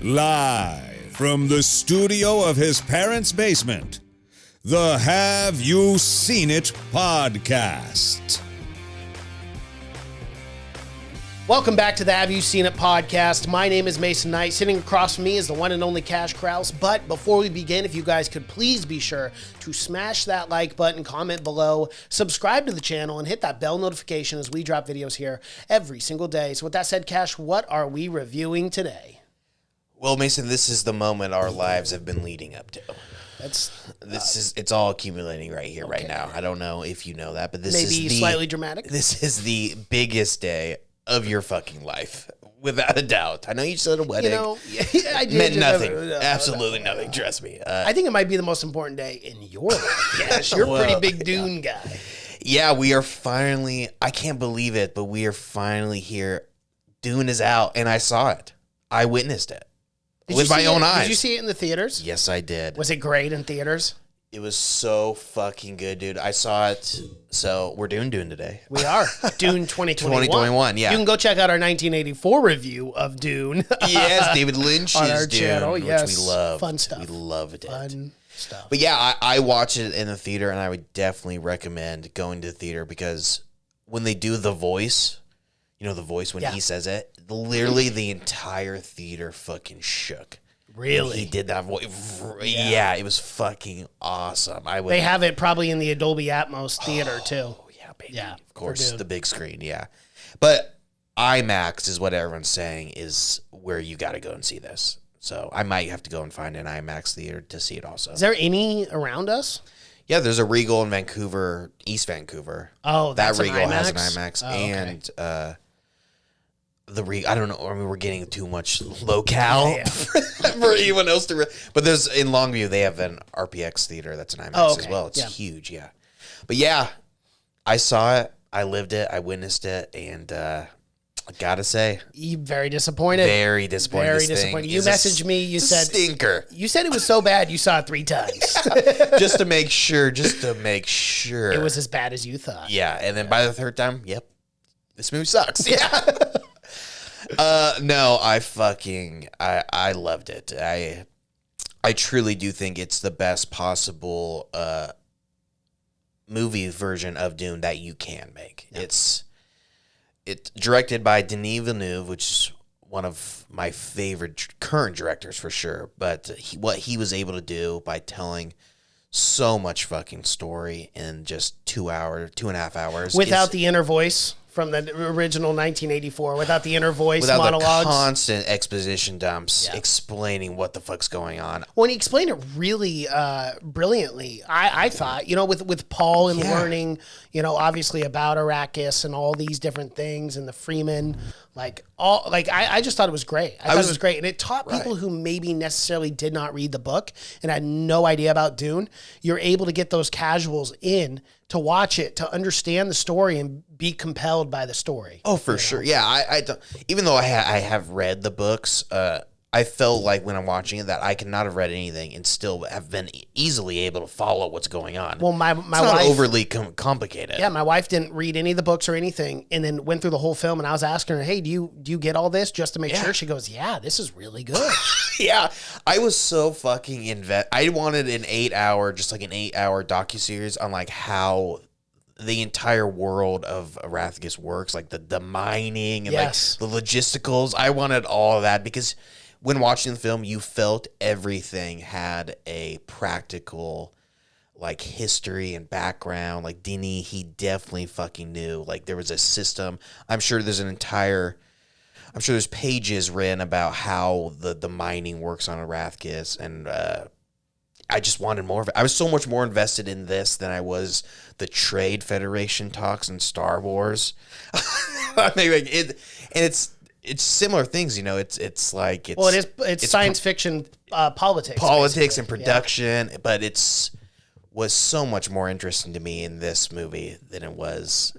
Live from the studio of his parents' basement, the Have You Seen It podcast. Welcome back to the Have You Seen It podcast. My name is Mason Knight. Sitting across from me is the one and only Cash Krause. But before we begin, if you guys could please be sure to smash that like button, comment below, subscribe to the channel, and hit that bell notification as we drop videos here every single day. So with that said, Cash, what are we reviewing today? Well, Mason, this is the moment our lives have been leading up to. It's all accumulating right here, right now. I don't know if you know that, but this is slightly dramatic. This is the biggest day of your fucking life, without a doubt. I know you said a wedding. You know, I did. Meant nothing. Absolutely nothing. Trust me. I think it might be the most important day in your life. Yes, you're a pretty big Dune guy. Yeah, we are finally. I can't believe it, but we are finally here. Dune is out, and I saw it. I witnessed it with my own eyes. Did you see it in the theaters? Yes, I did. Was it great in theaters? It was so fucking good, dude. I saw it. So we're doing Dune today. We are. Dune 2021. 2021, yeah. You can go check out our 1984 review of Dune. Yes, David Lynch's on our Dune, channel. Yes. Which we love. Fun stuff. We loved it. Fun stuff. But yeah, I watched it in the theater, and I would definitely recommend going to the theater because when they do the voice, you know, the voice when he says it, literally the entire theater fucking shook. Really? He did that voice. Yeah, it was fucking awesome. They have it probably in the Dolby Atmos theater, too. Oh, yeah, baby. Yeah, of course, the big screen, yeah. But IMAX is what everyone's saying is where you got to go and see this. So I might have to go and find an IMAX theater to see it also. Is there any around us? Yeah, there's a Regal in Vancouver, East Vancouver. Oh, that's that Regal an IMAX? has an IMAX. Oh, okay. And I don't know. I mean, we're getting too much locale for anyone else to. But there's in Longview, they have an RPX theater that's an IMAX as well. It's huge, yeah. But yeah, I saw it, I lived it, I witnessed it, and I gotta say, very disappointed. Very disappointed. Very disappointed. You messaged me. You said stinker. You said it was so bad you saw it 3 times. Just to make sure. Just to make sure it was as bad as you thought. Yeah, and then by the 3rd time, yep, this movie sucks. Yeah. No, I loved it. I truly do think it's the best possible movie version of Dune that you can make. Yeah. It's directed by Denis Villeneuve, which is one of my favorite current directors for sure. But what he was able to do by telling so much fucking story in just 2.5 hours without the inner voice from the original 1984, without the inner voice without monologues. The constant exposition dumps explaining what the fuck's going on. Well, he explained it really brilliantly, I thought, you know, with Paul and learning, you know, obviously about Arrakis and all these different things and the Freeman, I just thought it was great. I thought it was great. And it taught people who maybe necessarily did not read the book and had no idea about Dune, you're able to get those casuals in to watch it, to understand the story and be compelled by the story. Oh, for sure. Yeah, I don't, even though I have read the books, I felt like when I'm watching it that I could not have read anything and still have been easily able to follow what's going on. Well, my it's wife, not overly complicated. Yeah, my wife didn't read any of the books or anything, and then went through the whole film. And I was asking her, "Hey, do you get all this?" Just to make sure. She goes, "Yeah, this is really good." Yeah, I was so fucking I wanted an 8-hour, just like an 8-hour docuseries on like how the entire world of Arrakis works, like the mining and like the logisticals. I wanted all of that because when watching the film, you felt everything had a practical like history and background. Like Denis, he definitely fucking knew. Like there was a system. I'm sure there's pages written about how the mining works on Arrakis, and I just wanted more of it. I was so much more invested in this than I was the Trade Federation talks in Star Wars. I mean, like it's similar things, you know. It's science fiction politics and production, but was so much more interesting to me in this movie than it was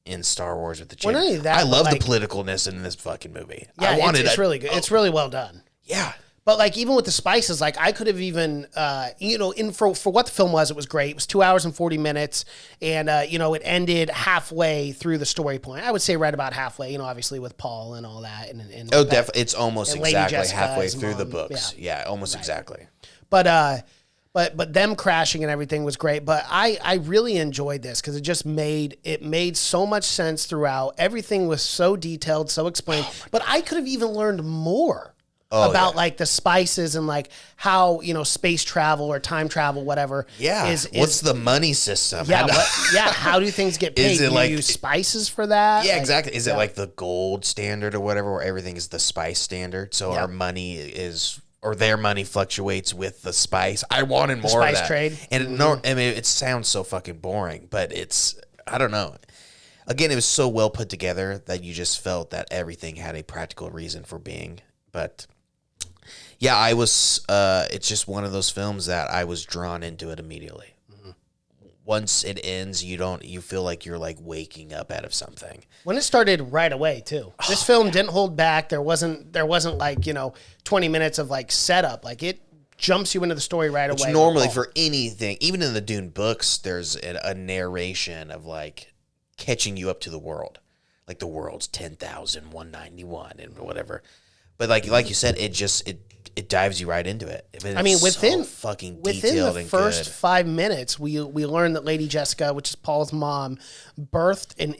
in Star Wars with the Jedi. Well, I love the politicalness in this fucking movie. Yeah, it's really good. It's really well done. Yeah. But like even with the spices, like I could have even, for what the film was, it was great. It was 2 hours and 40 minutes, and it ended halfway through the story point. I would say right about halfway. Obviously with Paul and all that, and definitely, it's almost exactly Jessica, halfway his through the mom. books. Yeah, almost exactly. But them crashing and everything was great. But I really enjoyed this because it made so much sense throughout. Everything was so detailed, so explained. But I could have even learned more about like the spices and like how space travel or time travel, whatever. Yeah. What's the money system? Yeah. How do things get paid? Do you use spices for that? Yeah, exactly. Is it like the gold standard or whatever, where everything is the spice standard? So our money is. Or their money fluctuates with the spice. I wanted more of that. Spice trade. And it sounds so fucking boring, but I don't know. Again, it was so well put together that you just felt that everything had a practical reason for being. But yeah, I was, it's just one of those films that I was drawn into it immediately. Once it ends, you feel like you're like waking up out of something. When it started right away too. This film didn't hold back. There wasn't like, 20 minutes of like setup. Like it jumps you into the story right away. Normally for anything, even in the Dune books, there's a narration of like catching you up to the world. Like the world's 10,191 and whatever. But like you said, it dives you right into it. Within the first 5 minutes, we learned that Lady Jessica, which is Paul's mom, birthed an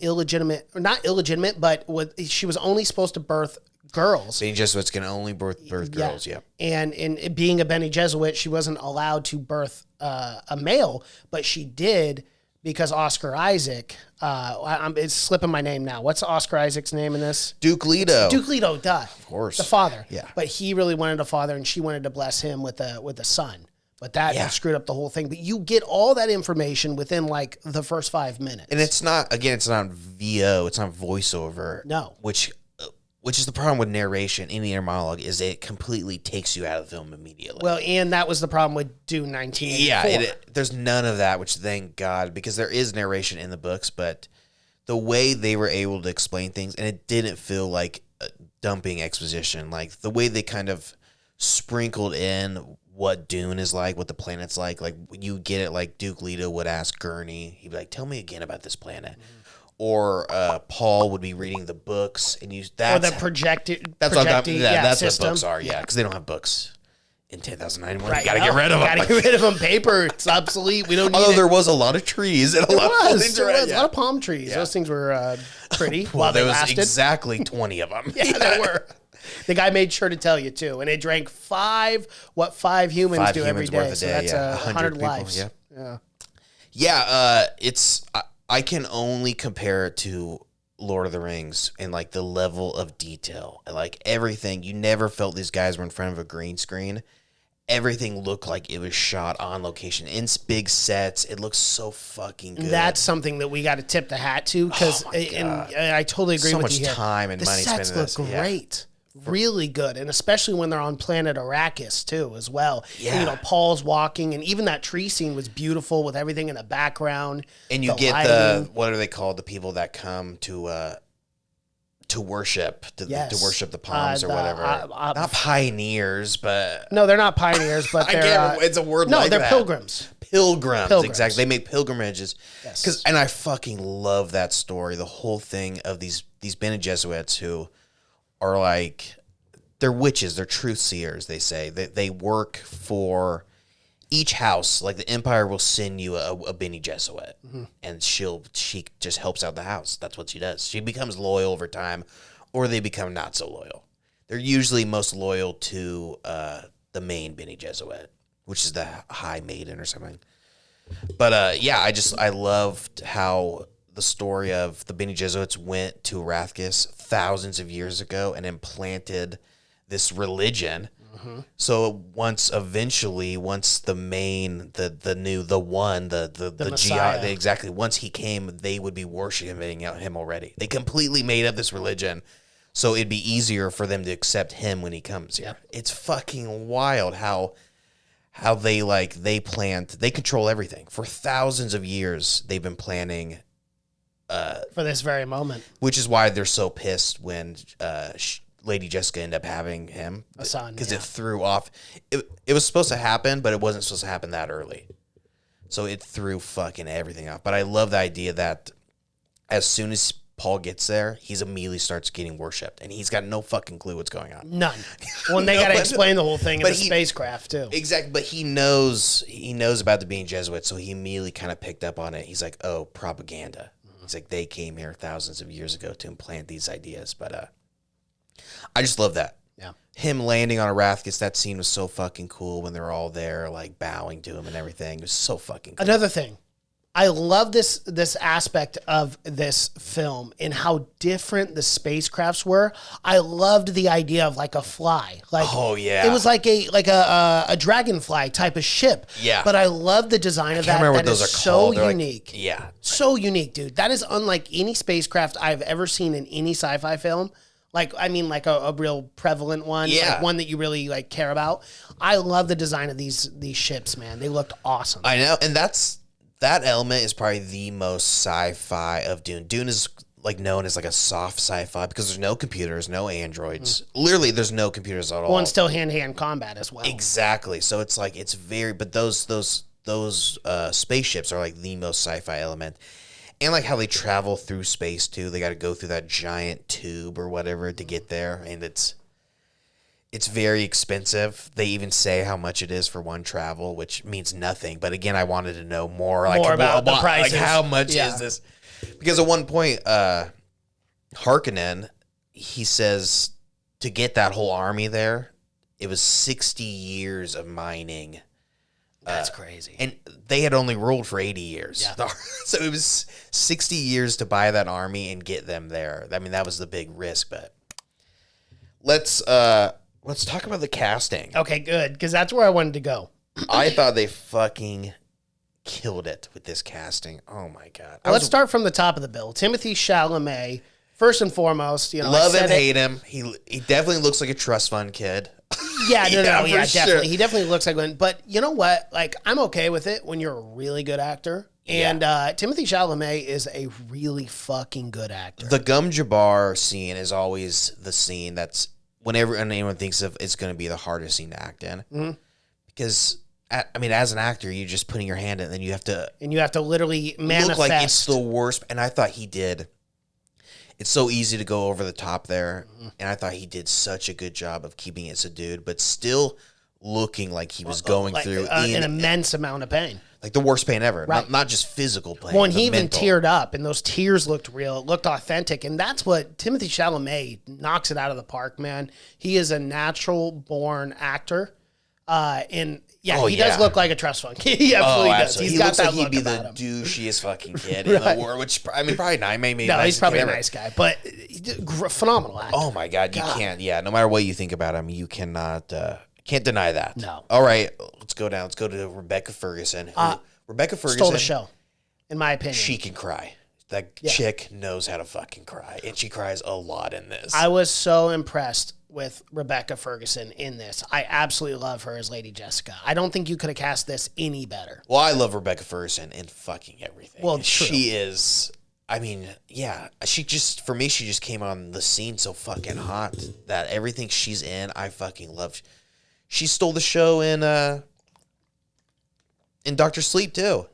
not illegitimate, but she was only supposed to birth girls. Being Jesuits can only birth girls, yeah. And in being a Bene Gesserit, she wasn't allowed to birth a male, but she did because Oscar Isaac, it's slipping my name now. What's Oscar Isaac's name in this? Duke Leto. Duke Leto, duh. Of course. The father. Yeah. But he really wanted a father, and she wanted to bless him with a son. But that screwed up the whole thing. But you get all that information within like the first 5 minutes. And it's not VO, it's not voiceover. No. Which is the problem with narration in the inner monologue, is it completely takes you out of the film immediately. Well, and that was the problem with Dune 1984. Yeah, there's none of that, which thank God, because there is narration in the books, but the way they were able to explain things, and it didn't feel like dumping exposition, like the way they kind of sprinkled in what Dune is like, what the planet's like you get it, like Duke Leto would ask Gurney, he'd be like, tell me again about this planet. Mm-hmm. Or Paul would be reading the books, and that's the projected. That's system. what books are, because they don't have books in 10,091. Right, you gotta get rid of them. Gotta get rid of them. Paper, it's obsolete. We don't need it. There was a lot of trees and a lot of palm trees. Yeah. Those things were pretty. Well, there was lasted. Exactly 20 of them. Yeah, there were. The guy made sure to tell you too, and they drank five humans do every day. So that's 100 people, lives. Yeah. It's. I can only compare it to Lord of the Rings and like the level of detail and like everything. You never felt these guys were in front of a green screen. Everything looked like it was shot on location in big sets. It looks so fucking good. That's something that we got to tip the hat to because, and I totally agree with you here. So much time and money spent in this. The sets look great. Really good, and especially when they're on planet Arrakis too, as well. Yeah, and, Paul's walking, and even that tree scene was beautiful with everything in the background. And you get lighting. What are they called? The people that come to worship, to worship the palms or whatever. Not pioneers, but no, they're not pioneers, but they're. It's a word. No, like they're that. Pilgrims. Pilgrims, exactly. They make pilgrimages. Yes. And I fucking love that story. The whole thing of these Bene Gesserits who are like, they're witches, they're truth seers, they say. They work for each house. Like the Empire will send you a Bene Gesserit, and she just helps out the house. That's what she does. She becomes loyal over time, or they become not so loyal. They're usually most loyal to the main Bene Gesserit, which is the High Maiden or something. But I loved how the story of the Bene Gesserits went to Arrakis thousands of years ago and implanted this religion. Mm-hmm. So once the Messiah, once he came, they would be worshiping him already. They completely made up this religion, so it'd be easier for them to accept him when he comes here. Yeah. It's fucking wild how they control everything. For thousands of years, they've been planning for this very moment. Which is why they're so pissed when Lady Jessica ended up having him. A son, because yeah. it threw off. It was supposed to happen, but it wasn't supposed to happen that early. So it threw fucking everything off. But I love the idea that as soon as Paul gets there, he's immediately starts getting worshipped, and he's got no fucking clue what's going on. None. Well, and they got to explain the whole thing in the spacecraft too. Exactly, but he knows about the being Jesuit, so he immediately kind of picked up on it. He's like, "Oh, propaganda." He's like, "They came here thousands of years ago to implant these ideas." But I just love that. Yeah. Him landing on Arrakis, that scene was so fucking cool when they're all there, like bowing to him and everything. It was so fucking cool. Another thing. I love this aspect of this film and how different the spacecrafts were. I loved the idea of like a fly. Like, oh yeah, it was like a dragonfly type of ship. Yeah, but I love the design of that. Remember what that those is are so called. unique. Yeah, so unique, dude. That is unlike any spacecraft I've ever seen in any sci-fi film. Like, I mean, like a real prevalent one, like one that you really like care about. I love the design of these ships, man. They looked awesome. I know, and that element is probably the most sci-fi of Dune. Dune is like known as like a soft sci-fi because there's no computers, no androids. Literally, there's no computers at all. Well, and still hand-to-hand combat as well. Exactly. So it's like it's very, but those spaceships are like the most sci-fi element. And like how they travel through space too. They got to go through that giant tube or whatever to get there, and it's very expensive. They even say how much it is for one travel, which means nothing. But again, I wanted to know more, like about the prices. Like how much is this? Because at one point, Harkonnen, he says to get that whole army there, it was 60 years of mining. That's crazy. And they had only ruled for 80 years. Yeah. So it was 60 years to buy that army and get them there. I mean, that was the big risk, but let's talk about the casting. Okay, good, because that's where I wanted to go. I thought they fucking killed it with this casting. Oh my God. Let's start from the top of the bill. Timothée Chalamet, first and foremost, love him, hate him. He definitely looks like a trust fund kid. Yeah, definitely. Sure. He definitely looks like one. But you know what? Like, I'm okay with it when you're a really good actor. And Timothée Chalamet is a really fucking good actor. The Gum Jabbar scene is always the scene that's whenever anyone thinks of it's going to be the hardest scene to act in. Mm-hmm. Because, I mean, as an actor, you're just putting your hand in, and then you have to literally manifest. Look like it's the worst. And I thought he did. It's so easy to go over the top there, and I thought he did such a good job of keeping it subdued, but still looking like he was going through an immense amount of pain. Like the worst pain ever. Right. Not just physical pain. Well, and he even teared up, and those tears looked real. It looked authentic, and that's what Timothée Chalamet knocks it out of the park, man. He is a natural-born actor, and he does look like a trust fund. He absolutely does. He looks like he'd be the douchiest fucking kid in the world, which, I mean, probably not. Maybe no, he's probably a nice guy, but phenomenal actor. Oh, my God. You can't. Yeah, no matter what you think about him, you cannot... Can't deny that. No. All right, let's go down. Let's go to Rebecca Ferguson. Rebecca Ferguson stole the show, in my opinion. She can cry. That chick knows how to fucking cry, and she cries a lot in this. I was so impressed with Rebecca Ferguson in this. I absolutely love her as Lady Jessica. I don't think you could have cast this any better. Well, I love Rebecca Ferguson in fucking everything. Well, she is. I mean, for me, she just came on the scene so fucking hot that everything she's in, I fucking love. She stole the show in Dr. Sleep too,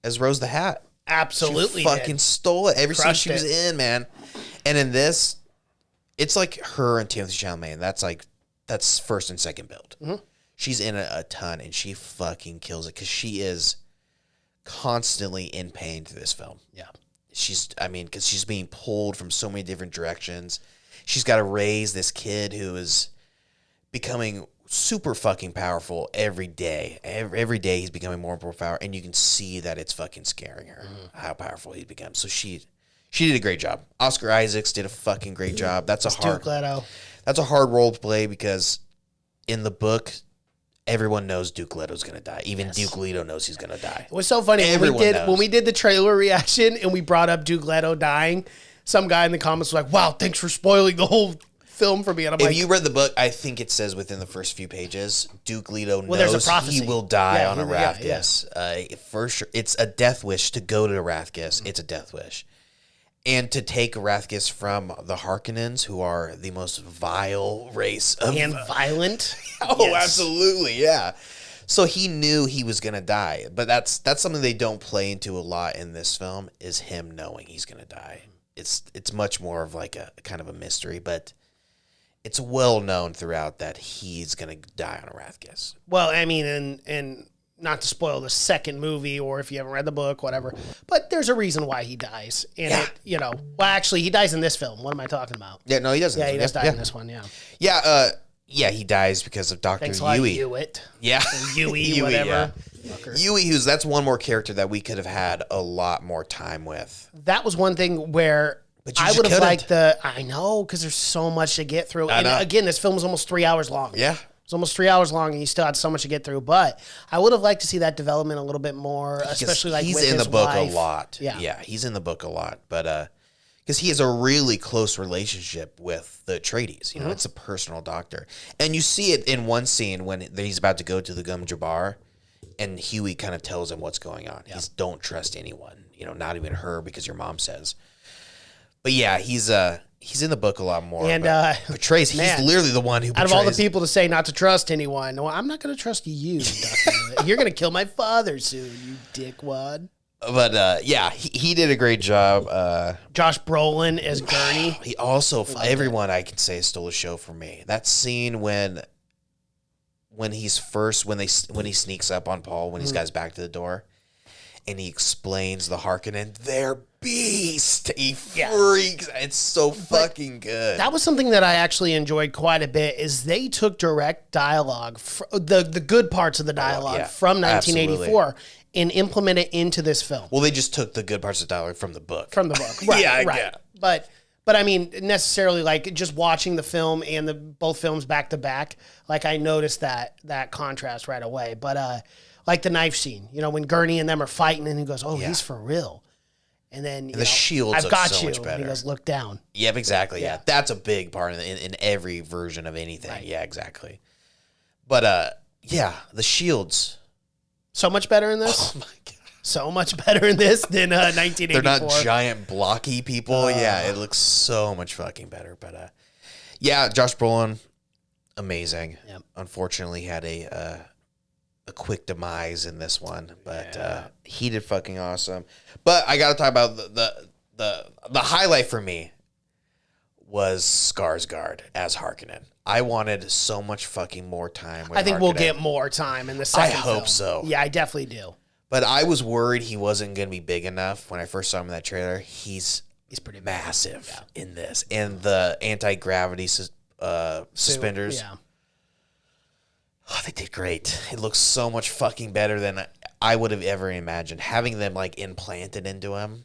as Rose the Hat. Absolutely, she fucking stole it. Every scene she was in, man. And in this, it's like her and Timothée Chalamet. And that's first and second build. Mm-hmm. She's in a ton, and she fucking kills it because she is constantly in pain through this film. Yeah, because she's being pulled from so many different directions. She's got to raise this kid who is becoming super fucking powerful every day. Every day he's becoming more and more powerful, and you can see that it's fucking scaring her how powerful he's become. So she did a great job. Oscar Isaacs did a fucking great job. That's Duke Leto. That's a hard role to play because in the book, everyone knows Duke Leto's gonna die. Even Duke Leto knows he's gonna die. It was so funny when we did the trailer reaction and we brought up Duke Leto dying. Some guy in the comments was like, "Wow, thanks for spoiling the whole film for me." And if you read the book, I think it says within the first few pages, Duke Leto knows he will die on Arrakis. For sure, it's a death wish to go to Arrakis. It's a death wish, And to take Arathis from the Harkonnens, who are the most vile race of... And violent. Oh, yes. Absolutely, yeah. So he knew he was going to die. But that's something they don't play into a lot in this film, is him knowing he's going to die. It's much more of like a kind of a mystery, but it's well known throughout that he's going to die on Arathis. Well, I mean, and not to spoil the second movie, or if you haven't read the book, whatever, but there's a reason why he dies. And well, actually, he dies in this film. What am I talking about? Yeah, no, he doesn't. Yeah, he does die in this one, yeah. Yeah, he dies because of Dr. Thanks Yui. Hewitt. Yeah. Yui, whatever. Yeah. Yui, that's one more character that we could have had a lot more time with. That was one thing where I would have liked I know, because there's so much to get through. And again, this film is almost 3 hours long. Yeah. It's almost 3 hours long, and you still had so much to get through. But I would have liked to see that development a little bit more, especially like he's with in his the book wife. a lot. Yeah, he's in the book a lot, but because he has a really close relationship with the Atreides. You know, it's a personal doctor, and you see it in one scene when he's about to go to the Gum Jabbar, and Huey kind of tells him what's going on. He's don't trust anyone. You know, not even her, because your mom says. But yeah, he's in the book a lot more. And portrays, he's literally the one who portrays. Out of all the people to say not to trust anyone, no, I'm not going to trust you, Dr. You're going to kill my father soon, you dickwad. But yeah, he did a great job. Josh Brolin as Gurney. He also, everyone I can say stole a show for me. That scene when he sneaks up on Paul, when he's got his back to the door, and he explains the Harkonnen, they're beast. He freaks. It's so fucking good. That was something that I actually enjoyed quite a bit. Is they took direct dialogue, the good parts of the dialogue from 1984, absolutely, and implemented it into this film. Well, they just took the good parts of the dialogue from the book. Right, right. Yeah. But I mean, necessarily, like, just watching the film and both films back to back, like, I noticed that contrast right away. But like the knife scene, when Gurney and them are fighting, and he goes, "Oh, he's for real." And then the shields, I've got so much better. And he goes, "Look down." Yep, exactly. Yeah, that's a big part in every version of anything. Right. Yeah, exactly. But yeah, the shields, so much better in this. Oh my god, so much better in this than 1984. They're not giant blocky people. Yeah, it looks so much fucking better. But yeah, Josh Brolin, amazing. Yep. Unfortunately, had a quick demise in this one, but he did fucking awesome. But I gotta talk about the highlight for me was Skarsgård as Harkonnen. I wanted so much fucking more time with Harkonnen. We'll get more time in the second film. I hope so. Yeah, I definitely do. But I was worried he wasn't going to be big enough when I first saw him in that trailer. He's pretty massive in this. And the anti-gravity suspenders. Yeah. Oh, they did great. It looks so much fucking better than I would have ever imagined. Having them like implanted into him.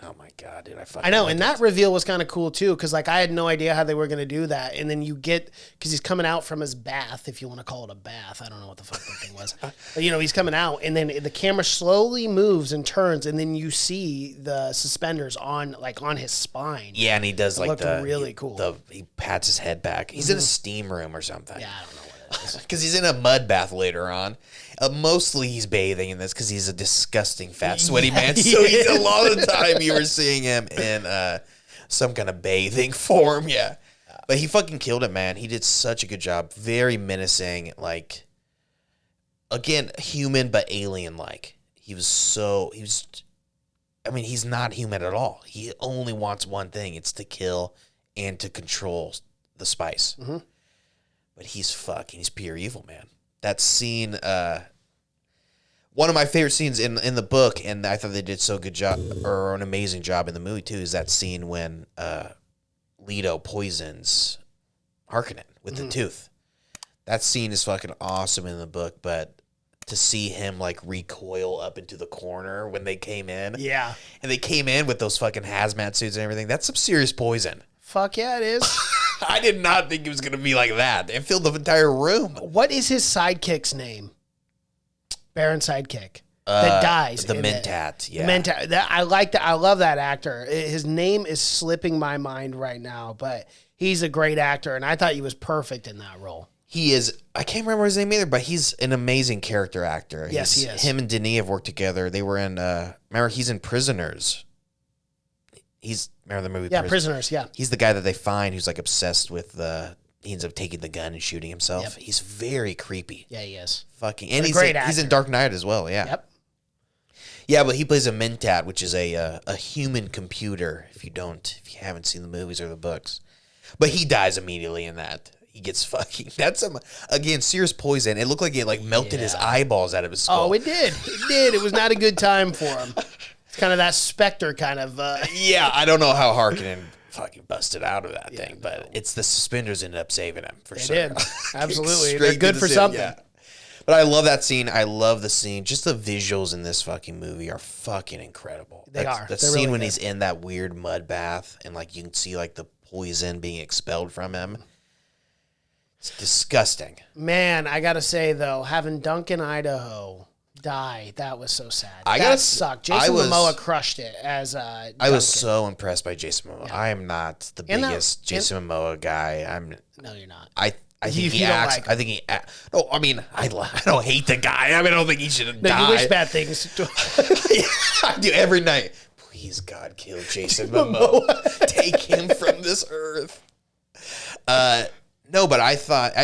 Oh my god, dude! I know, and that reveal was kind of cool too, because like I had no idea how they were going to do that, and then you get, because he's coming out from his bath, if you want to call it a bath. I don't know what the fuck that thing was, but he's coming out, and then the camera slowly moves and turns, and then you see the suspenders on his spine. Yeah, and he does really cool. He pats his head back. He's in a steam room or something. Yeah, I don't know. Because he's in a mud bath later on. Mostly he's bathing in this because he's a disgusting, fat, sweaty man. So a lot of the time you were seeing him in some kind of bathing form. Yeah. But he fucking killed it, man. He did such a good job. Very menacing. Like, again, human but alien-like. He's not human at all. He only wants one thing. It's to kill and to control the spice. Mm-hmm. But he's pure evil, man. That scene, one of my favorite scenes in the book, and I thought they did so good job, or an amazing job in the movie too, is that scene when Leto poisons Harkonnen with the tooth. That scene is fucking awesome in the book, but to see him like recoil up into the corner when they came in. Yeah. And they came in with those fucking hazmat suits and everything. That's some serious poison. Fuck yeah, it is. I did not think it was going to be like that. It filled the entire room. What is his sidekick's name? Baron sidekick. That dies. The Mentat, yeah. Mentat. I like that. I love that actor. His name is slipping my mind right now, but he's a great actor, and I thought he was perfect in that role. He is. I can't remember his name either, but he's an amazing character actor. Yes, he is. Him and Denis have worked together. They were in, remember, he's in Prisoners. remember the movie? Yeah, Prisoners. Yeah, he's the guy that they find who's like obsessed with he ends up taking the gun and shooting himself. Yep. He's very creepy. Yeah, he is. Fucking, and he's in Dark Knight as well. Yeah. Yep. Yeah, but he plays a Mentat, which is a human computer. If you haven't seen the movies or the books, but he dies immediately in that. He gets fucking. That's again serious poison. It looked like it melted his eyeballs out of his skull. Oh, it did. It did. It was not a good time for him. It's kind of that Spectre kind of. Yeah, I don't know how Harkonnen fucking busted out of that thing, but it's the suspenders ended up saving him for sure. They did. Absolutely. They're good for something. Yeah. But I love that scene. I love the scene. Just the visuals in this fucking movie are fucking incredible. They are. The scene really when he's in that weird mud bath and like you can see like the poison being expelled from him. It's disgusting. Man, I gotta say though, having Duncan Idaho die, that was so sad. That sucked. Jason Momoa crushed it as Duncan. I was so impressed by Jason Momoa. Yeah. I am not the biggest Jason Momoa guy. No, you're not. I think he acts. Like I think he. No, I mean, I don't hate the guy. I mean, I don't think he should die. You wish bad things. I do every night. Please, God, kill Jason Momoa. Take him from this earth. No, but I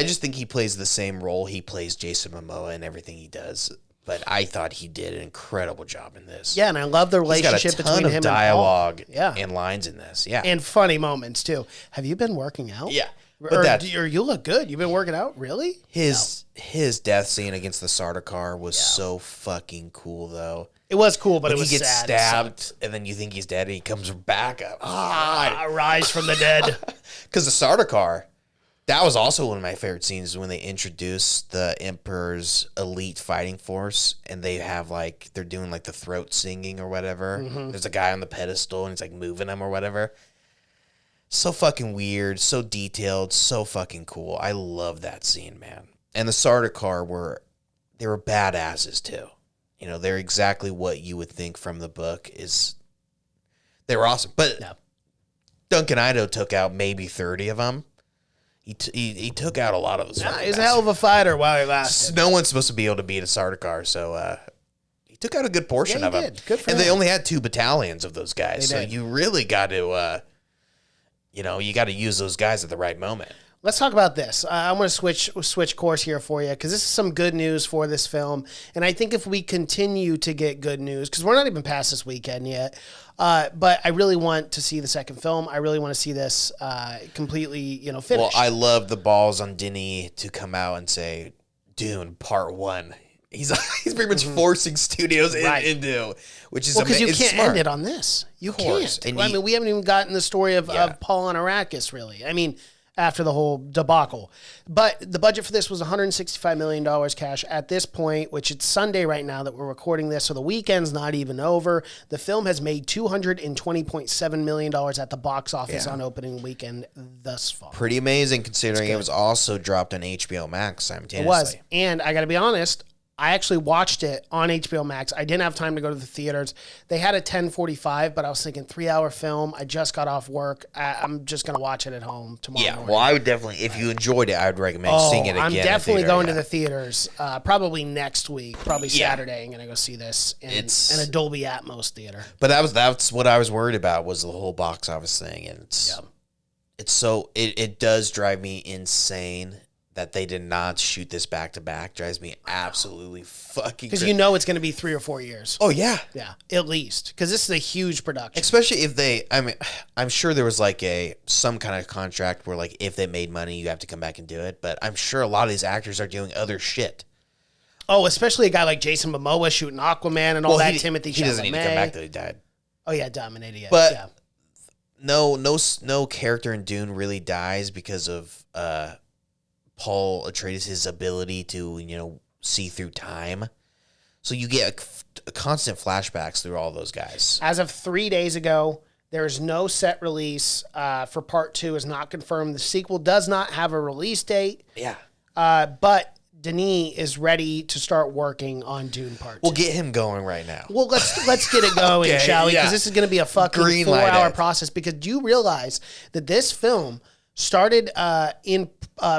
just think he plays the same role he plays Jason Momoa in everything he does. But I thought he did an incredible job in this. Yeah, and I love the relationship between him and Paul. Dialogue and lines in this. Yeah, and funny moments too. Have you been working out? Yeah. Or you look good. You've been working out? Really? His death scene against the Sardaukar was so fucking cool, though. It was cool, but it was sad. He gets stabbed, and then you think he's dead, and he comes back up. Rise from the dead. Because the Sardaukar, that was also one of my favorite scenes when they introduced the Emperor's elite fighting force, and they have they're doing the throat singing or whatever. Mm-hmm. There's a guy on the pedestal, and he's moving them or whatever. So fucking weird, so detailed, so fucking cool. I love that scene, man. And the Sardaukar were badasses too. You know, they're exactly what you would think from the book they were awesome. But Duncan Idaho took out maybe 30 of them. He took out a lot of those. He's a hell of a fighter while he lasted. No one's supposed to be able to beat a Sardaukar, so he took out a good portion of them. Good for him. They only had 2 battalions of those guys, so you really got to... you got to use those guys at the right moment. Let's talk about this. I'm going to switch course here for you because this is some good news for this film. And I think if we continue to get good news, because we're not even past this weekend yet, but I really want to see the second film. I really want to see this completely, finished. Well, I love the balls on Denis to come out and say, Dune Part 1. He's pretty much forcing studios into, which is because you can't end it on this. You can't. And I mean, we haven't even gotten the story of Paul on Arrakis, really. I mean, after the whole debacle. But the budget for this was $165 million cash at this point, which it's Sunday right now that we're recording this, so the weekend's not even over. The film has made $220.7 million at the box office on opening weekend thus far. Pretty amazing considering it was also dropped on HBO Max simultaneously. It was. And I got to be honest, I actually watched it on HBO Max. I didn't have time to go to the theaters. They had a 10:45, but I was thinking 3-hour film. I just got off work. I'm just going to watch it at home tomorrow morning. Well, I would definitely, if you enjoyed it, I would recommend seeing it again. I'm definitely going to the theaters, probably next week, probably Saturday. I'm going to go see this in a Dolby Atmos theater. But that's what I was worried about was the whole box office thing. And it does drive me insane that they did not shoot this back to back. Drives me absolutely fucking because it's going to be 3 or 4 years. Oh yeah, at least because this is a huge production. Especially if I'm sure there was some kind of contract where if they made money, you have to come back and do it. But I'm sure a lot of these actors are doing other shit. Oh, especially a guy like Jason Momoa shooting Aquaman and all that. Timothée Chalamet. He doesn't need to come back till he died. Oh yeah, dominated. Yeah, but no character in Dune really dies because of Paul Atreides' ability to, see through time. So you get a constant flashbacks through all those guys. As of 3 days ago, there's no set release for part 2 is not confirmed. The sequel does not have a release date. Yeah. But Denis is ready to start working on Dune Part 2. We'll get him going right now. Well, let's get it going, shall we? Because this is going to be a fucking 4-hour process. Because do you realize that this film started in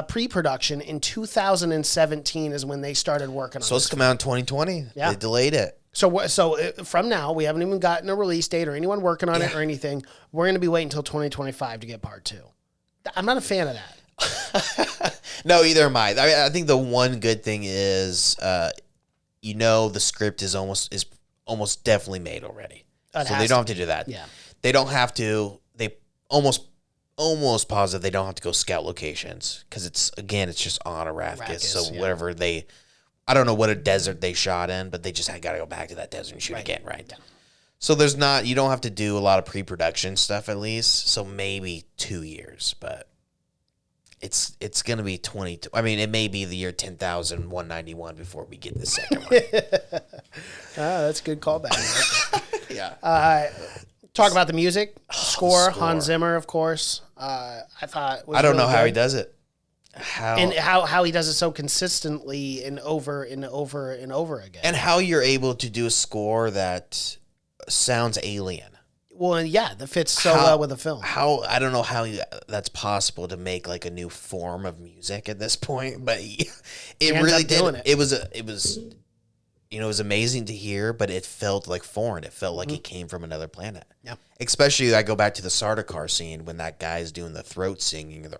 pre-production in 2017 is when they started working on it. So it's come out in 2020. Yeah. They delayed it. So from now, we haven't even gotten a release date or anyone working on it or anything. We're going to be waiting until 2025 to get part 2. I'm not a fan of that. No, either am I. I think the one good thing is, the script is almost definitely made already. So they don't have to do that. Yeah. They don't have to. They almost positive they don't have to go scout locations because it's just on Arrakis. So whatever I don't know what a desert they shot in, but they just got to go back to that desert and shoot again, right? Yeah. So you don't have to do a lot of pre-production stuff at least. So maybe 2 years, but it's going to be 22. I mean, it may be the year 10,191 before we get the second one. That's a good callback. Yeah. Talk about the music, score, Hans Zimmer, of course. I thought I don't know how he does it. How he does it so consistently and over and over and over again. And how you're able to do a score that sounds alien. Well, yeah, that fits so well with the film. I don't know how that's possible to make like a new form of music at this point, but it really did. It was amazing to hear, but it felt like foreign. It felt like it came from another planet. Yeah. Especially, I go back to the Sardaukar scene when that guy's doing the throat singing.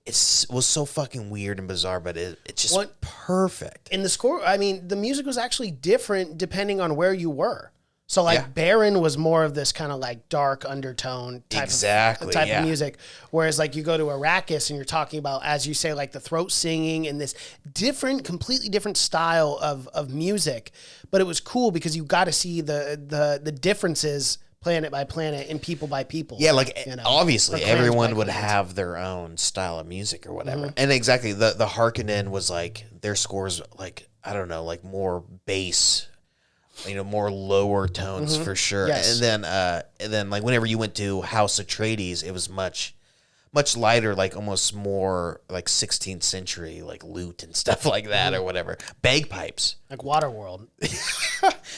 It was so fucking weird and bizarre, but it's just perfect. In the score, I mean, the music was actually different depending on where you were. So, like, Baron was more of this kind of, like, dark undertone type of music. Whereas, like, you go to Arrakis and you're talking about, as you say, like, the throat singing and this completely different style of music. But it was cool because you got to see the differences planet by planet and people by people. Yeah, like, obviously, everyone would have their own style of music or whatever. And exactly, the Harkonnen was, like, their scores, like, I don't know, like, more bass, more lower tones for sure. Yes. And then like whenever you went to House Atreides, it was much lighter, like almost more like 16th century, like lute and stuff like that or whatever. Bagpipes. Like Waterworld.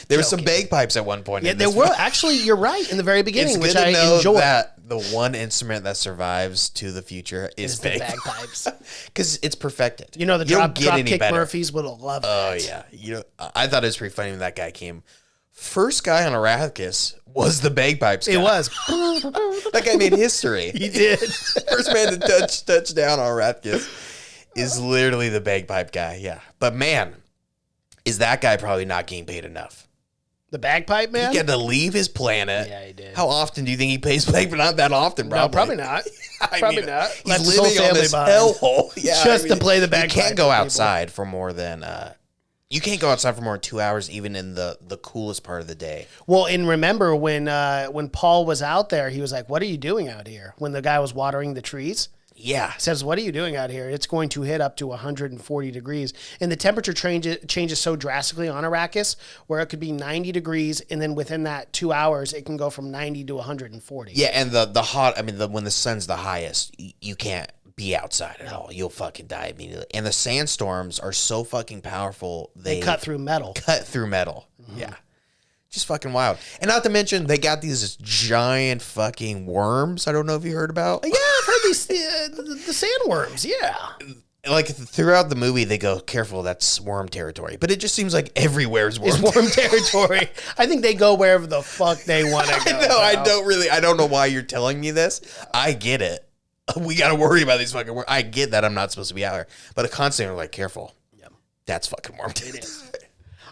There were some bagpipes at one point. Yeah, there were. Actually, you're right, in the very beginning, which I enjoy. That the one instrument that survives to the future is bagpipes. Because it's perfected. The Dropkick Murphys would have loved that. Oh, yeah. I thought it was pretty funny when that guy came. First guy on Arrakis was the bagpipes guy. It was. That guy made history. He did. First man to touch down on Arrakis is literally the bagpipe guy. Yeah. But man, is that guy probably not getting paid enough? The bagpipe man? He had to leave his planet. Yeah, he did. How often do you think he pays bagpipe? Not that often, probably. No, probably not. Probably not. He's living on this hellhole. Yeah, just to play the bagpipe. You can't go outside for more than... You can't go outside for more than 2 hours, even in the coolest part of the day. Well, and remember when Paul was out there, he was like, "What are you doing out here?" When the guy was watering the trees. Yeah. He says, "What are you doing out here? It's going to hit up to 140 degrees." And the temperature changes so drastically on Arrakis, where it could be 90 degrees, and then within that 2 hours, it can go from 90 to 140. Yeah, and the hot, when the sun's the highest, you can't be outside at all. You'll fucking die immediately. And the sandstorms are so fucking powerful. They cut through metal. Yeah. Just fucking wild. And not to mention, they got these giant fucking worms. I don't know if you heard about. Yeah, I've heard these, the sandworms. Yeah. Like throughout the movie, they go, "Careful, that's worm territory." But it just seems like everywhere's worm territory. I think they go wherever the fuck they want to go. No, I don't know why you're telling me this. I get it. We got to worry about these fucking worms. I get that I'm not supposed to be out here. But a constantly like, "Careful." Yep. That's fucking worm territory. It is.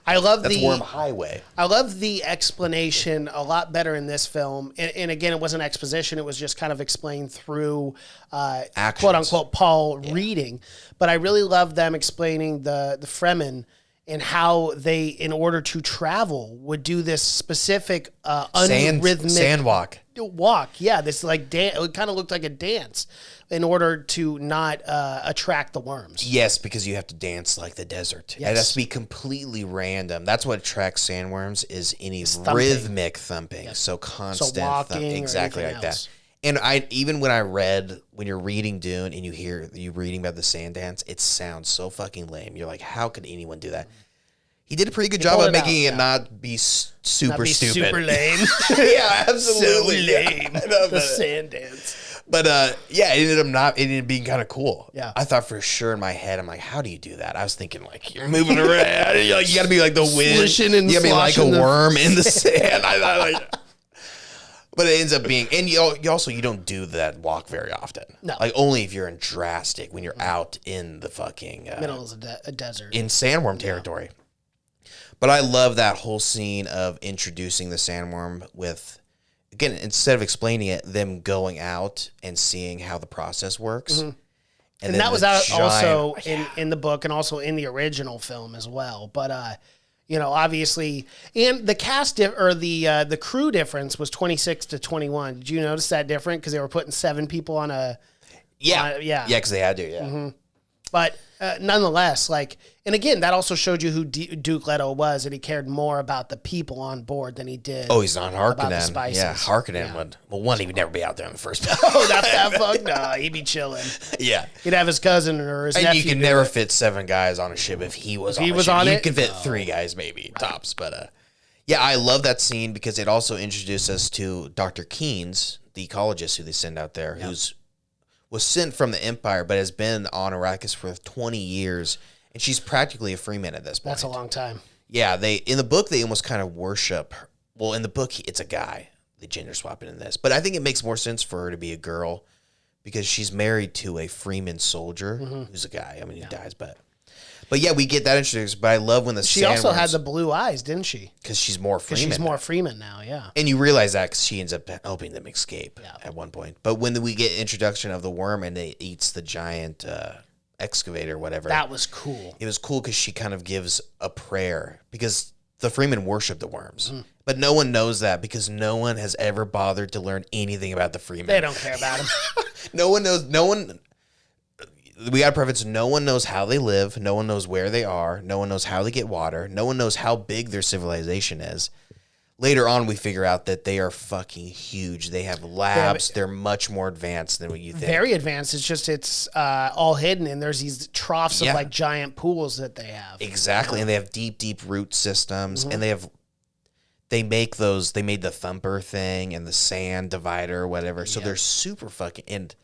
That's Worm Highway. I love the explanation a lot better in this film. And again, it wasn't exposition. It was just kind of explained through, quote unquote, Paul reading. But I really love them explaining the Fremen and how they, in order to travel, would do this specific unrhythmic sandwalk. Yeah, this like it kind of looked like a dance in order to not attract the worms. Yes, because you have to dance like the desert. Yes. It has to be completely random. That's what attracts sandworms is any rhythmic thumping. Yes. So constant walking, exactly like that. And when you're reading Dune and you reading about the sand dance, it sounds so fucking lame. You're like, how could anyone do that? He did a pretty good job of making it not be super stupid. Super lame. Yeah, absolutely. So lame. The sand dance. But yeah, it ended up being kind of cool. Yeah. I thought for sure in my head, I'm like, how do you do that? I was thinking like you're moving around. You got to be like the wind. Slishing and you got to be like a sloshing worm in the sand. I thought like. But it ends up being, and you don't do that walk very often. No. Like only if you're in drastic, when you're out in the fucking middle of a desert. in sandworm territory. But I love that whole scene of introducing the sandworm with, again, instead of explaining it, them going out and seeing how the process works. Mm-hmm. And then that was the also giant- in the book and also in the original film as well. But you know, obviously, and the cast or the crew difference was 26 to 21. Did you notice that different? Because they were putting 7 people on a yeah, because they had to, yeah. Mm-hmm. But nonetheless, like, and again, that also showed you who Duke Leto was, and he cared more about the people on board than he did. Oh, he's on about the Harkonnen. spices. Yeah, Harkonnen would. Well, one, he would never be out there in the first place. Oh, that fuck? No, he'd be chilling. Yeah. He'd have his cousin or his And nephew. you could never fit 7 guys on a ship if he was on on You it? could fit 3 guys maybe, tops. But yeah, I love that scene because it also introduced us to Dr. Keynes, the ecologist who they send out there, was sent from the Empire but has been on Arrakis for 20 years, and she's practically a Freeman at this point. That's a long time. Yeah, in the book they almost kind of worship her. Well, in the book it's a guy. They gender swap it in this, but I think it makes more sense for her to be a girl because she's married to a Freeman soldier who's a guy. I mean, he dies, but yeah, we get that introduced. But I love when the She also had the blue eyes, didn't she? because she's more Because Freeman. she's more Freeman now, yeah. And you realize that because she ends up helping them escape at one point. But when we get introduction of the worm and it eats the giant excavator, whatever, That was cool. it was cool because she kind of gives a prayer because the Freemen worship the worms. But no one knows that because no one has ever bothered to learn anything about the Freemen. They don't care about him. No one knows. We got to preface, no one knows how they live. No one knows where they are. No one knows how they get water. No one knows how big their civilization is. Later on, we figure out that they are fucking huge. They have labs. They're much more advanced than what you think. Very advanced. It's just it's all hidden, and there's these troughs of Yeah. like giant pools that they have. Exactly. And they have deep root systems. And they made the thumper thing and the sand divider or whatever. So they're super fucking, and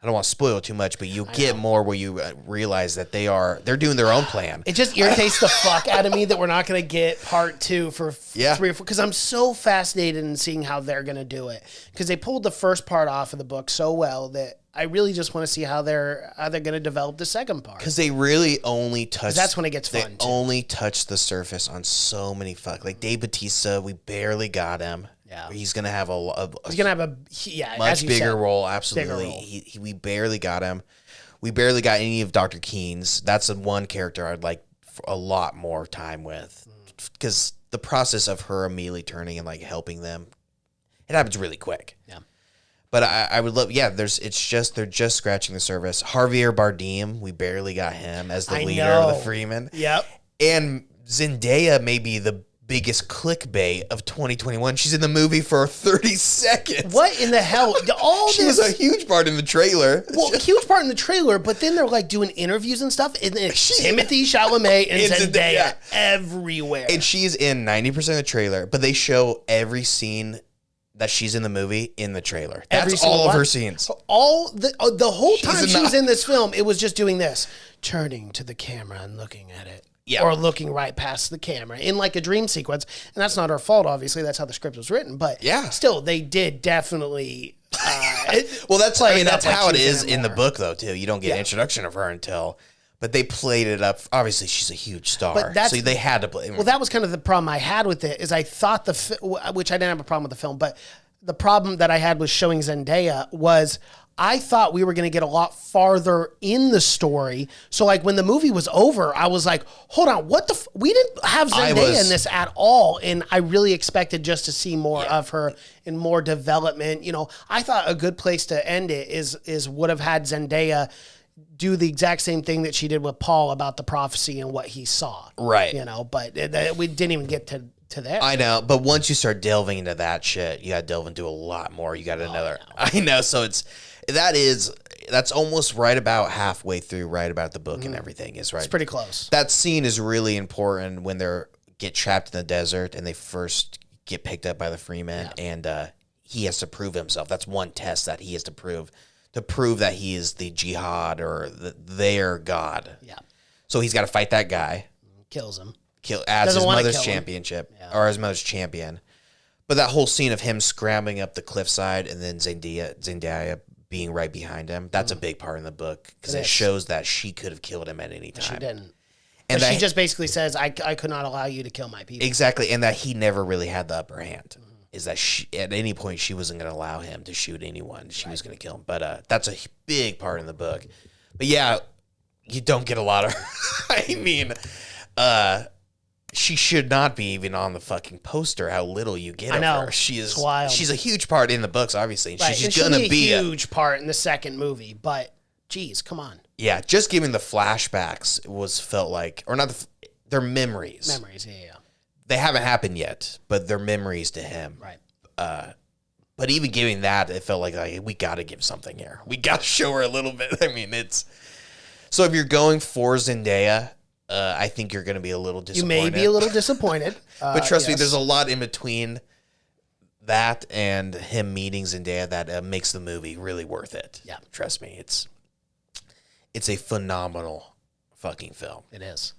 I don't want to spoil too much, but you'll get more where you realize that they're doing their own plan. It just irritates the fuck out of me that we're not going to get part 2 for 3 or 4, because I'm so fascinated in seeing how they're going to do it. Because they pulled the first part off of the book so well that I really just want to see how they're going to develop the second part. Because they really only touch. That's when it gets fun, too. Only touch the surface on so many like Dave Bautista. We barely got him. Yeah. He's gonna have He's going to have a much as you bigger said, role. Absolutely. role. We barely got him. We barely got any of Dr. Keynes. That's the one character I'd like a lot more time with, because the process of her immediately turning and like helping them, it happens really quick. Yeah. But I would love, they're just scratching the surface. Javier Bardem, we barely got him as the leader of the Freemen. Yep. And Zendaya may be the biggest clickbait of 2021. She's in the movie for 30 seconds. What in the hell? She was a huge part in the trailer. Well, a huge part in the trailer, but then they're like doing interviews and stuff, and it's Timothée Chalamet and Zendaya everywhere. And she's in 90% of the trailer, but they show every scene that she's in the movie in the trailer. That's all of her scenes. All the whole time she was not- in this film, it was just doing this, turning to the camera and looking at it. Yeah. Or looking right past the camera in like a dream sequence. And that's not her fault, obviously. That's how the script was written. But still, they did definitely. Well, that's how it is in the more. book, though, too. You don't get an introduction of her until. But they played it up. Obviously, she's a huge star. But that's- so they had to play. Well, that was kind of the problem I had with it, is I thought which I didn't have a problem with the film, but the problem that I had with showing Zendaya was I thought we were going to get a lot farther in the story. So like when the movie was over, I was like, hold on, what we didn't have Zendaya in this at all. And I really expected just to see more of her and more development. You know, I thought a good place to end it is would have had Zendaya do the exact same thing that she did with Paul about the prophecy and what he saw. Right. You know, but we didn't even get to that. I know, but once you start delving into that shit, you got to delve into a lot more. You got another. I know, so that's almost right about halfway through, right about the book and everything is right. It's pretty close. That scene is really important when they get trapped in the desert and they first get picked up by the Freemen, and he has to prove himself. That's one test that he has to prove. to prove that he is the jihad or their god. Yeah. So he's got to fight that guy. Kills him. As his mother's championship or his mother's champion. But that whole scene of him scrambling up the cliffside and then Zendaya being right behind him, that's a big part in the book because it shows that she could have killed him at any time. She didn't. And she just basically says, I could not allow you to kill my people. Exactly. And that he never really had the upper hand. Is that she, at any point she wasn't going to allow him to shoot anyone. She was going to kill him. But that's a big part in the book. But yeah, you don't get a lot of I mean, she should not be even on the fucking poster. How little you get of her. She's wild. She's a huge part in the books, obviously. And she's going to be a huge part in the second movie. But geez, come on. Yeah, just giving the flashbacks felt like, or not they're memories. Memories, yeah. They haven't happened yet, but they're memories to him. Right. But even giving that, it felt like we got to give something here. We got to show her a little bit. I mean, it's so if you're going for Zendaya, I think you're going to be a little disappointed. You may be a little disappointed, but trust me, there's a lot in between that and him meeting Zendaya that makes the movie really worth it. Yeah, trust me, it's a phenomenal fucking film. It is.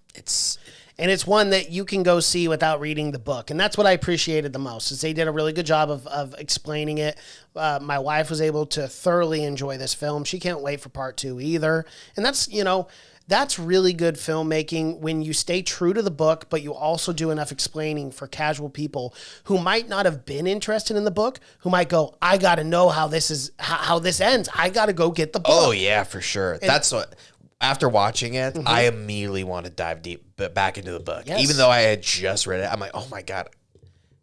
And it's one that you can go see without reading the book. And that's what I appreciated the most, is they did a really good job of explaining it. My wife was able to thoroughly enjoy this film. She can't wait for part 2 either. And that's really good filmmaking when you stay true to the book, but you also do enough explaining for casual people who might not have been interested in the book, who might go, I got to know how this ends. I got to go get the book. Oh, yeah, for sure. That's what... After watching it, I immediately want to dive deep back into the book. Yes. Even though I had just read it, I'm like, oh my God.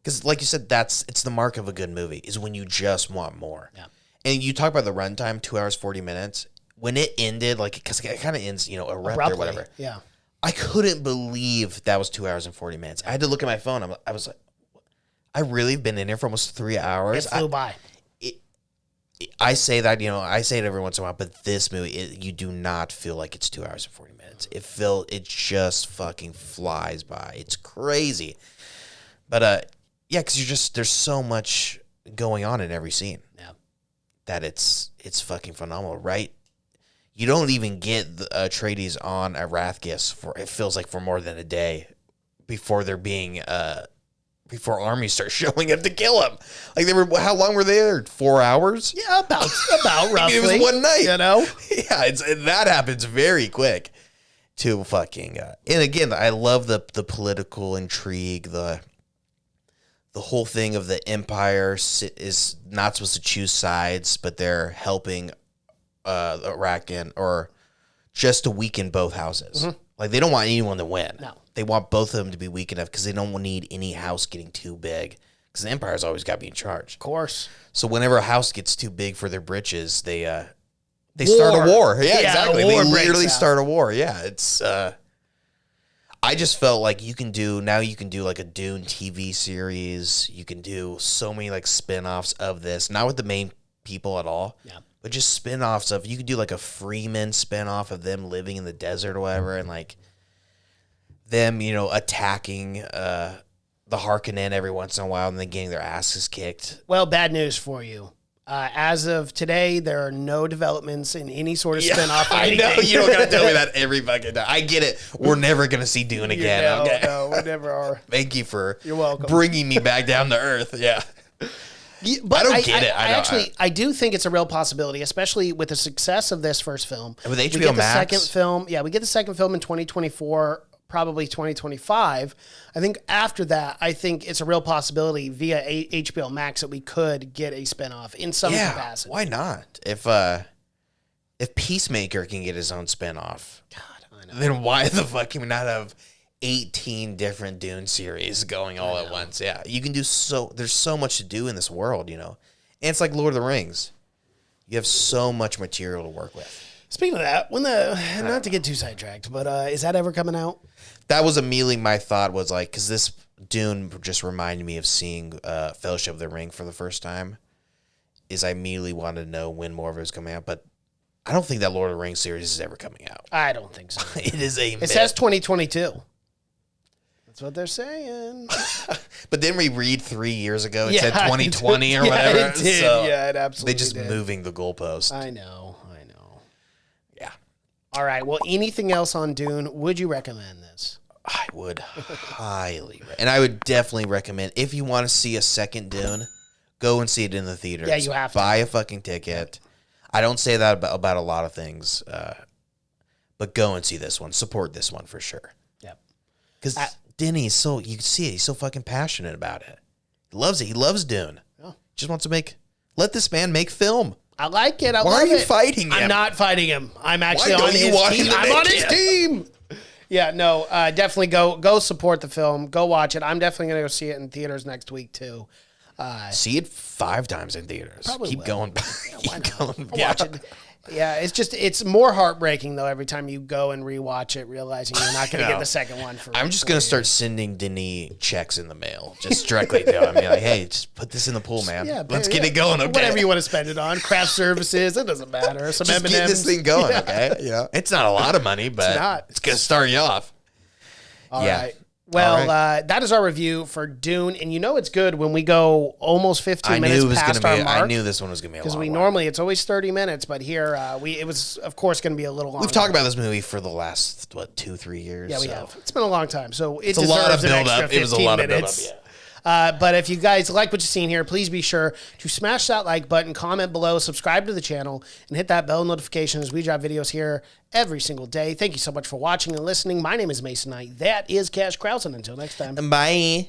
Because like you said, it's the mark of a good movie, is when you just want more. Yeah. And you talk about the runtime, 2 hours, 40 minutes. When it ended, because it kind of ends, abruptly or whatever. Yeah. I couldn't believe that was 2 hours and 40 minutes. I had to look at my phone. I was like, I really been in here for almost 3 hours. It flew by. I say that, I say it every once in a while, but this movie, you do not feel like it's 2 hours and 40 minutes. It just fucking flies by. It's crazy. But, yeah, because there's so much going on in every scene. Yeah. That it's fucking phenomenal, right? You don't even get the Atreides on Arrakis it feels like for more than a day before they're being, before armies start showing up to kill him. Like how long were they there? 4 hours? Yeah, about roughly. I mean, it was one night. Yeah, that happens very quick. To fucking, and again, I love the political intrigue, the whole thing of the Empire is not supposed to choose sides, but they're helping the Arakan or just to weaken both houses. Mm-hmm. Like they don't want anyone to win. No. They want both of them to be weak enough because they don't need any house getting too big. Because the Empire's always got to be in charge. Of course. So whenever a house gets too big for their britches, they start a war. Yeah, exactly. They literally start a war. Yeah, it's. I just felt like you can do like a Dune TV series. You can do so many like spin-offs of this, not with the main people at all. Yeah. But just spin-offs of, you could do like a Freeman spin-off of them living in the desert or whatever, and like them, attacking the Harkonnen every once in a while and then getting their asses kicked. Well, bad news for you. As of today, there are no developments in any sort of spin-off. I know, you don't got to tell me that every fucking time. I get it. We're never going to see Dune again. No, we never are. Thank you for You're welcome. Bringing me back down to earth. Yeah. But I don't get it. I do think it's a real possibility, especially with the success of this first film. And with HBO we get Max. The second film, we get the second film in 2024, probably 2025. I think after that, I think it's a real possibility via HBO Max that we could get a spinoff in some capacity. Why not? If Peacemaker can get his own spinoff, God, I know. Then why the fuck can we not have 18 different Dune series going all at once? Yeah, you can do there's so much to do in this world, And it's like Lord of the Rings. You have so much material to work with. Speaking of that, not to get too sidetracked, but is that ever coming out? That was immediately my thought was like, because this Dune just reminded me of seeing Fellowship of the Ring for the first time, is I immediately wanted to know when more of it was coming out, but I don't think that Lord of the Rings series is ever coming out. I don't think so. It is a myth. It says 2022. That's what they're saying. But then we read 3 years ago. It said 2020 or whatever. It did. So Yeah, it absolutely they just did. moving the goalpost. I know. Yeah. All right. Well, anything else on Dune? Would you recommend this? I would highly, and I would definitely recommend if you want to see a second Dune, go and see it in the theaters. Yeah, you have to. Buy a fucking ticket. I don't say that about a lot of things, but go and see this one. Support this one for sure. Yep. Because Denis, you can see it. He's so fucking passionate about it. He loves it. He loves Dune. Oh. Just wants to let this man make film. I like it. Why are you fighting him? I'm not fighting him. I'm actually Why on don't you his want team. him to I'm on make his it? team. Yeah, no, definitely go support the film. Go watch it. I'm definitely going to go see it in theaters next week, too. See it 5 times in theaters. Probably Keep will. going. Why Keep not? going. I'll watch it. Yeah, it's more heartbreaking, though, every time you go and rewatch it, realizing you're not going to get the second one for I'm just going to start sending Denis checks in the mail, just directly to him. Be like, hey, just put this in the pool, man. Yeah, Let's get it going, okay? Whatever you want to spend it on. Craft services, it doesn't matter. Some Just M&Ms. get this thing going, okay? Yeah. It's not a lot of money, but it's going to start you off. All right. Well, that is our review for Dune, and you know it's good when we go almost 15 minutes past our mark. I knew this one was going to be a long because one. normally it's always 30 minutes, but here it was of course going to be a little longer. We've talked about this movie for the last 2-3 years. Yeah, we have. It's been a long time, so it It's a lot of deserves an build extra up. 15 It was a lot of build up. minutes. Yeah. But if you guys like what you've seen here, please be sure to smash that like button, comment below, subscribe to the channel, and hit that bell notification as we drop videos here every single day. Thank you so much for watching and listening. My name is Mason Knight. That is Cash Krause, and until next time. Bye.